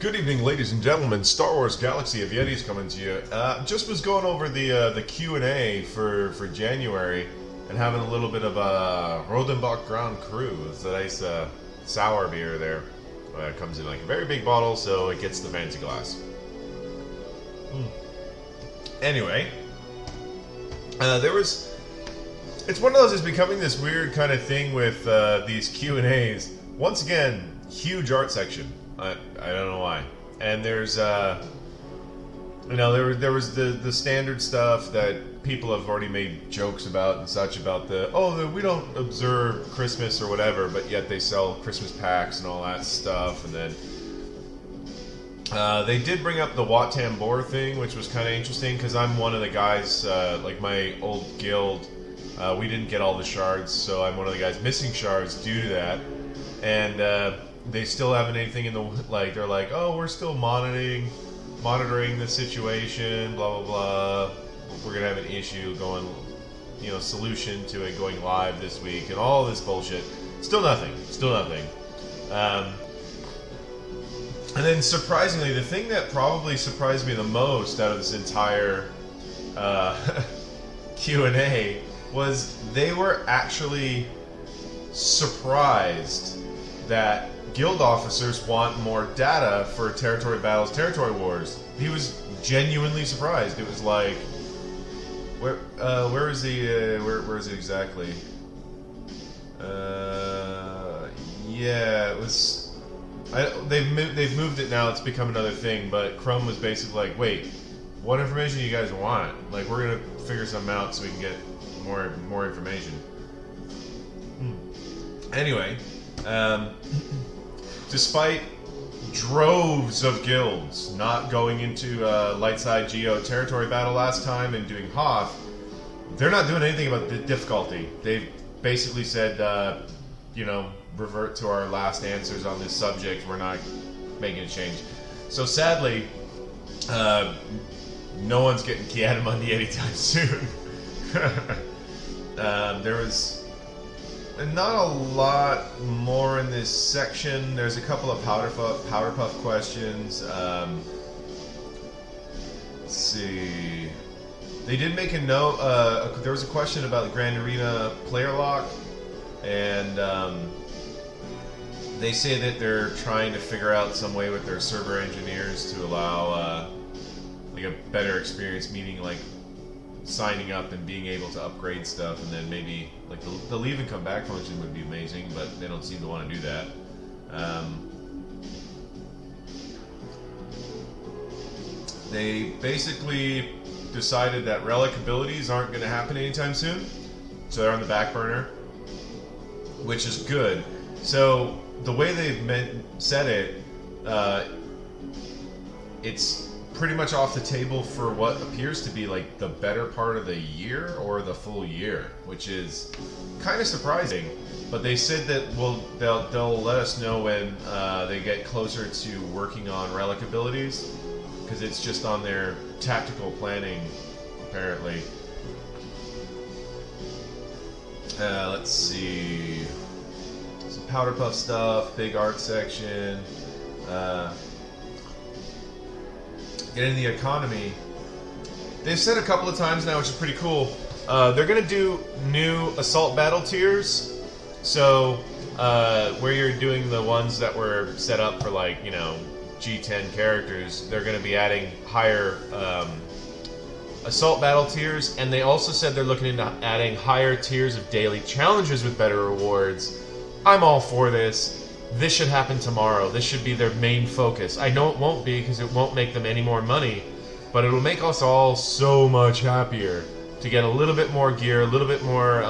Good evening, ladies and gentlemen. Star Wars Galaxy of Yetis coming to you. Just was going over the Q&A for January and having a little bit of a Rodenbach Grand Cru. It's a nice sour beer there. It comes in like a very big bottle, so it gets the fancy glass. Anyway, it's one of those that's becoming this weird kind of thing with these Q&As. Once again, huge art section. I don't know why. And there's there was the standard stuff that people have already made jokes about and such about we don't observe Christmas or whatever, but yet they sell Christmas packs and all that stuff. And then they did bring up the Wat Tambor thing, which was kind of interesting because I'm one of the guys, like my old guild, we didn't get all the shards, so I'm one of the guys missing shards due to that. And they still haven't anything in the, like, they're like, oh, we're still monitoring the situation, blah, blah, blah. We're going to have an issue going, solution to it going live this week and all this bullshit. Still nothing. And then surprisingly, the thing that probably surprised me the most out of this entire Q&A was they were actually surprised that guild officers want more data for territory battles, territory wars. He was genuinely surprised. It was like, where is it exactly? Yeah, it was. They've moved it now. It's become another thing. But Chrome was basically like, wait, what information do you guys want? Like, we're gonna figure something out so we can get more information. Anyway. Despite droves of guilds not going into Lightside Geo territory battle last time and doing Hoth, they're not doing anything about the difficulty. They've basically said, revert to our last answers on this subject. We're not making a change. So sadly, no one's getting Kiadamundi anytime soon. There was not a lot more in this section. There's a couple of Powderpuff questions. Let's see. They did make a note. There was a question about the Grand Arena player lock, and they say that they're trying to figure out some way with their server engineers to allow like a better experience, meaning like signing up and being able to upgrade stuff, and then maybe like the leave and come back function would be amazing, but they don't seem to want to do that. They basically decided that relic abilities aren't going to happen anytime soon, so they're on the back burner, which is good. So the way they've said it, it's pretty much off the table for what appears to be like the better part of the year or the full year, which is kind of surprising. But they said that they'll let us know when they get closer to working on relic abilities, because it's just on their tactical planning apparently. Let's see, some Powderpuff stuff, big art section. Get into the economy. They've said a couple of times now, which is pretty cool. They're going to do new assault battle tiers. So, where you're doing the ones that were set up for, like, G10 characters, they're going to be adding higher assault battle tiers. And they also said they're looking into adding higher tiers of daily challenges with better rewards. I'm all for this. This should happen tomorrow. This should be their main focus. I know it won't be because it won't make them any more money, but it'll make us all so much happier to get a little bit more gear, a little bit more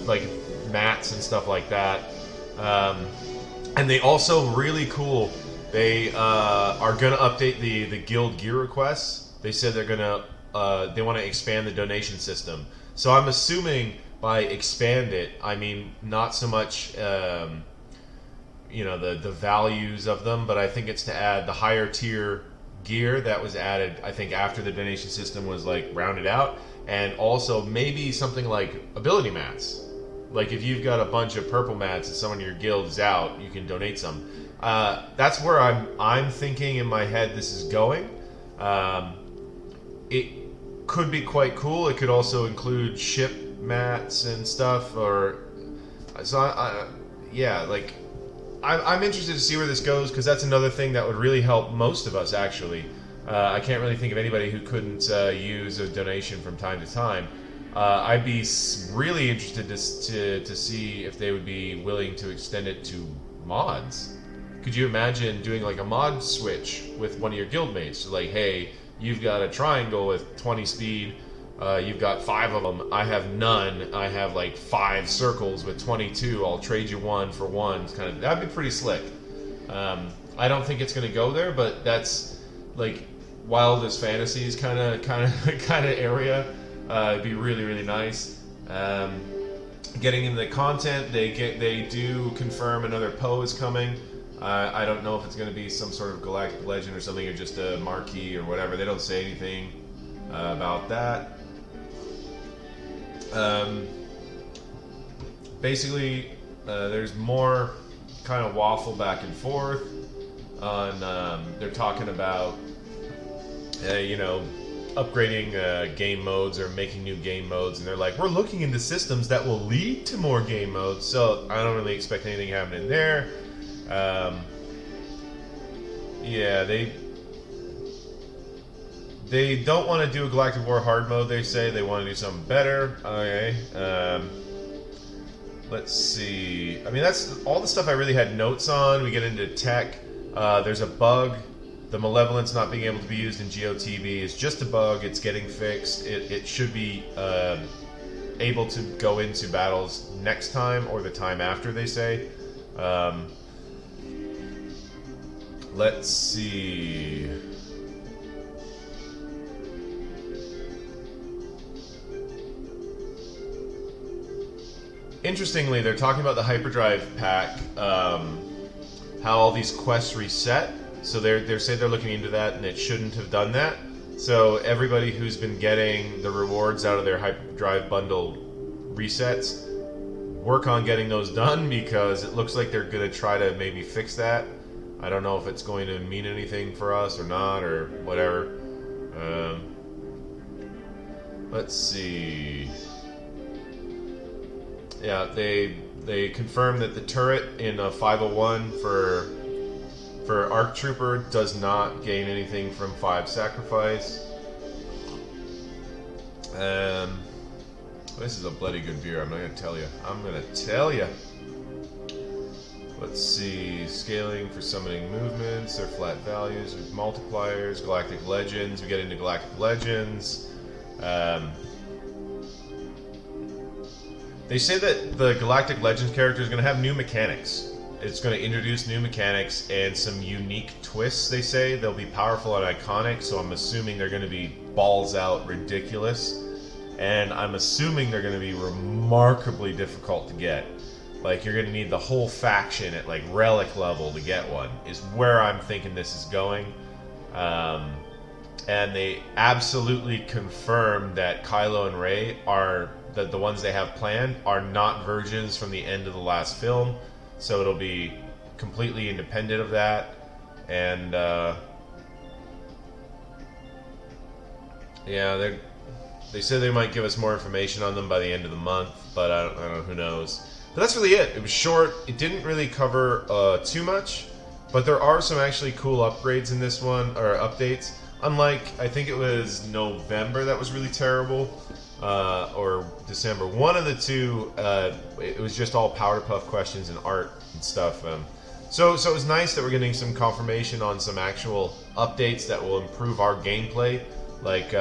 like mats and stuff like that. And they also, really cool, they are going to update the guild gear requests. They said they want to expand the donation system. So I'm assuming by expand it, I mean not so much the values of them, but I think it's to add the higher tier gear that was added, I think, after the donation system was like rounded out, and also maybe something like ability mats. Like if you've got a bunch of purple mats and someone in your guild is out, you can donate some. That's where I'm thinking in my head this is going. It could be quite cool. It could also include ship mats and stuff, or so. Yeah, like I'm interested to see where this goes, because that's another thing that would really help most of us. Actually, I can't really think of anybody who couldn't use a donation from time to time. I'd be really interested to see if they would be willing to extend it to mods. Could you imagine doing like a mod switch with one of your guildmates? Like, hey, you've got a triangle with 20 speed. You've got 5 of them. I have none. I have like 5 circles with 22. I'll trade you 1 for 1. It's that'd be pretty slick. I don't think it's gonna go there, but that's like wildest fantasies kind of area. It'd be really, really nice. Getting into the content, they do confirm another Poe is coming. I don't know if it's going to be some sort of galactic legend or something, or just a marquee or whatever. They don't say anything about that. Basically, there's more kind of waffle back and forth on. They're talking about, upgrading game modes or making new game modes, and they're like, we're looking into systems that will lead to more game modes. So I don't really expect anything happening there. Yeah, they don't want to do a Galactic War hard mode. They say they want to do something better. Okay. Let's see. I mean, that's all the stuff I really had notes on. We get into tech. There's a bug. The Malevolence not being able to be used in GOTB is just a bug. It's getting fixed. It should be able to go into battles next time or the time after, they say. Let's see. Interestingly, they're talking about the hyperdrive pack, how all these quests reset. So they're saying they're looking into that, and it shouldn't have done that. So everybody who's been getting the rewards out of their hyperdrive bundle resets, work on getting those done, because it looks like they're going to try to maybe fix that. I don't know if it's going to mean anything for us or not, or whatever. Let's see. Yeah, they confirmed that the turret in 501 for Arc Trooper does not gain anything from 5 sacrifice. This is a bloody good beer. I'm not gonna tell you. I'm gonna tell you. Let's see, scaling for summoning movements or flat values with multipliers, Galactic Legends. We get into Galactic Legends. They say that the Galactic Legends character is going to have new mechanics. It's going to introduce new mechanics and some unique twists, they say. They'll be powerful and iconic, so I'm assuming they're going to be balls out ridiculous. And I'm assuming they're going to be remarkably difficult to get. Like, you're going to need the whole faction at, like, relic level to get one, is where I'm thinking this is going. And they absolutely confirmed that Kylo and Rey are, that the ones they have planned are not versions from the end of the last film. So it'll be completely independent of that. And, yeah, they said they might give us more information on them by the end of the month, but I don't know, who knows. But that's really it. It was short. It didn't really cover too much, but there are some actually cool upgrades in this one, or updates. Unlike, I think it was November that was really terrible, or December. One of the two, it was just all Powder Puff questions and art and stuff. So it was nice that we're getting some confirmation on some actual updates that will improve our gameplay, like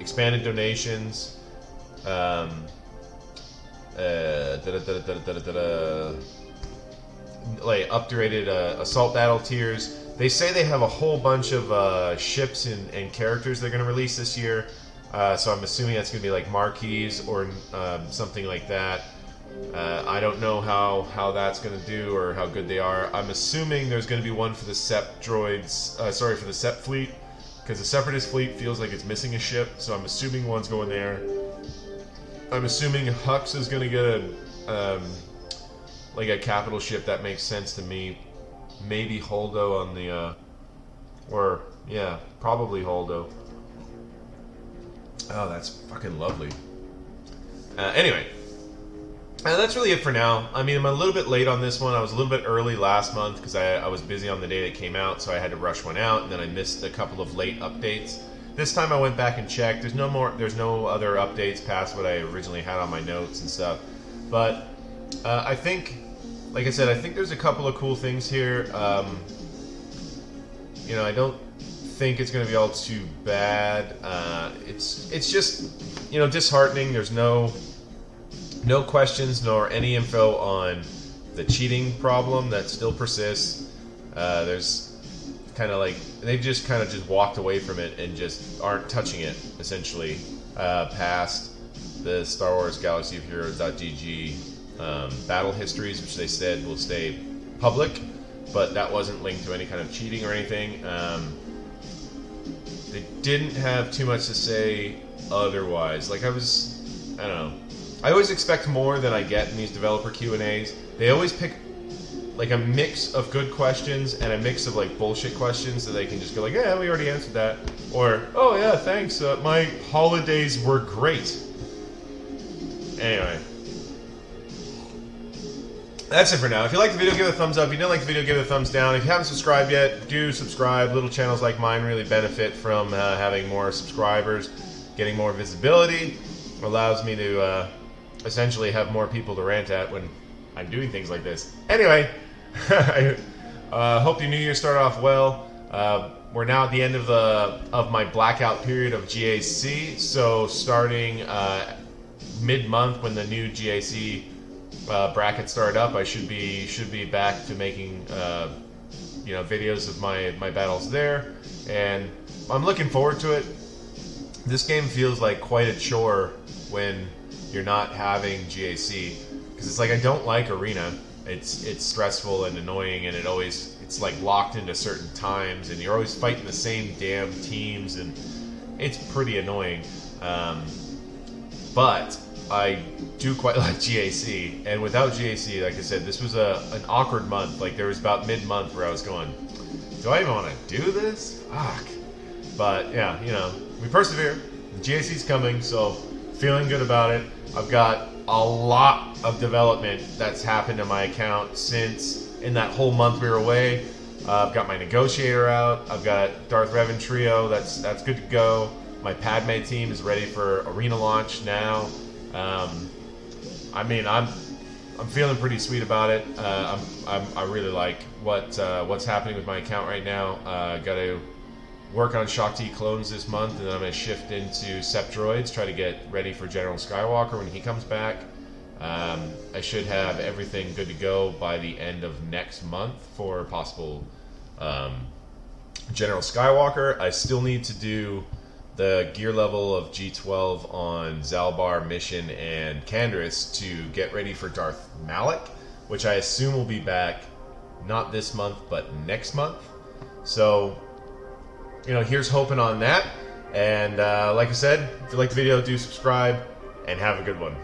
expanded donations, like upgraded assault battle tiers. They say they have a whole bunch of ships and characters they're going to release this year. So I'm assuming that's going to be like marquees or something like that. I don't know how that's going to do or how good they are. I'm assuming there's going to be one for the Sept droids, for the Sept fleet, because the Separatist fleet feels like it's missing a ship, so I'm assuming one's going there. I'm assuming Hux is going to get a capital ship. That makes sense to me. maybe Holdo on the, or, yeah, probably Holdo. Oh, that's fucking lovely. Anyway, that's really it for now. I mean, I'm a little bit late on this one. I was a little bit early last month because I was busy on the day that came out, so I had to rush one out, and then I missed a couple of late updates. This time I went back and checked. There's no other updates past what I originally had on my notes and stuff. But I think, like I said, I think there's a couple of cool things here. You know, I don't think it's going to be all too bad. It's just, you know, disheartening. There's no questions nor any info on the cheating problem that still persists. There's kind of like they've just walked away from it and just aren't touching it essentially past the Star Wars Galaxy of Heroes.gg battle histories, which they said will stay public, but that wasn't linked to any kind of cheating or anything. They didn't have too much to say otherwise. Like I don't know. I always expect more than I get in these developer Q&As. They always pick like a mix of good questions and a mix of like bullshit questions so they can just go like, yeah, we already answered that. Or, oh yeah, thanks, my holidays were great. Anyway. That's it for now. If you liked the video, give it a thumbs up. If you didn't like the video, give it a thumbs down. If you haven't subscribed yet, do subscribe. Little channels like mine really benefit from having more subscribers, getting more visibility. Allows me to essentially have more people to rant at when I'm doing things like this. Anyway, I hope your new year started off well. We're now at the end of my blackout period of GAC, so starting mid-month when the new GAC bracket started up, I should be back to making you know, videos of my battles there, and I'm looking forward to it. This game feels like quite a chore when you're not having GAC, because it's like I don't like Arena. It's stressful and annoying, and it's like locked into certain times, and you're always fighting the same damn teams, and it's pretty annoying. But I do quite like GAC, and without GAC, like I said, this was an awkward month. Like there was about mid-month where I was going, do I even want to do this? Fuck. But yeah, you know, we persevere. The GAC's coming, so feeling good about it. I've got a lot of development that's happened in my account since in that whole month we were away. I've got my negotiator out. I've got Darth Revan trio. That's good to go. My Padme team is ready for arena launch now. I mean, I'm feeling pretty sweet about it. I really like what's happening with my account right now. Got to work on Shakti clones this month, and then I'm going to shift into Sept droids, try to get ready for General Skywalker when he comes back. I should have everything good to go by the end of next month for possible General Skywalker. I still need to do the gear level of G12 on Zalbar, Mission, and Canderous to get ready for Darth Malak, which I assume will be back not this month, but next month. So, you know, here's hoping on that. And like I said, if you like the video, do subscribe, and have a good one.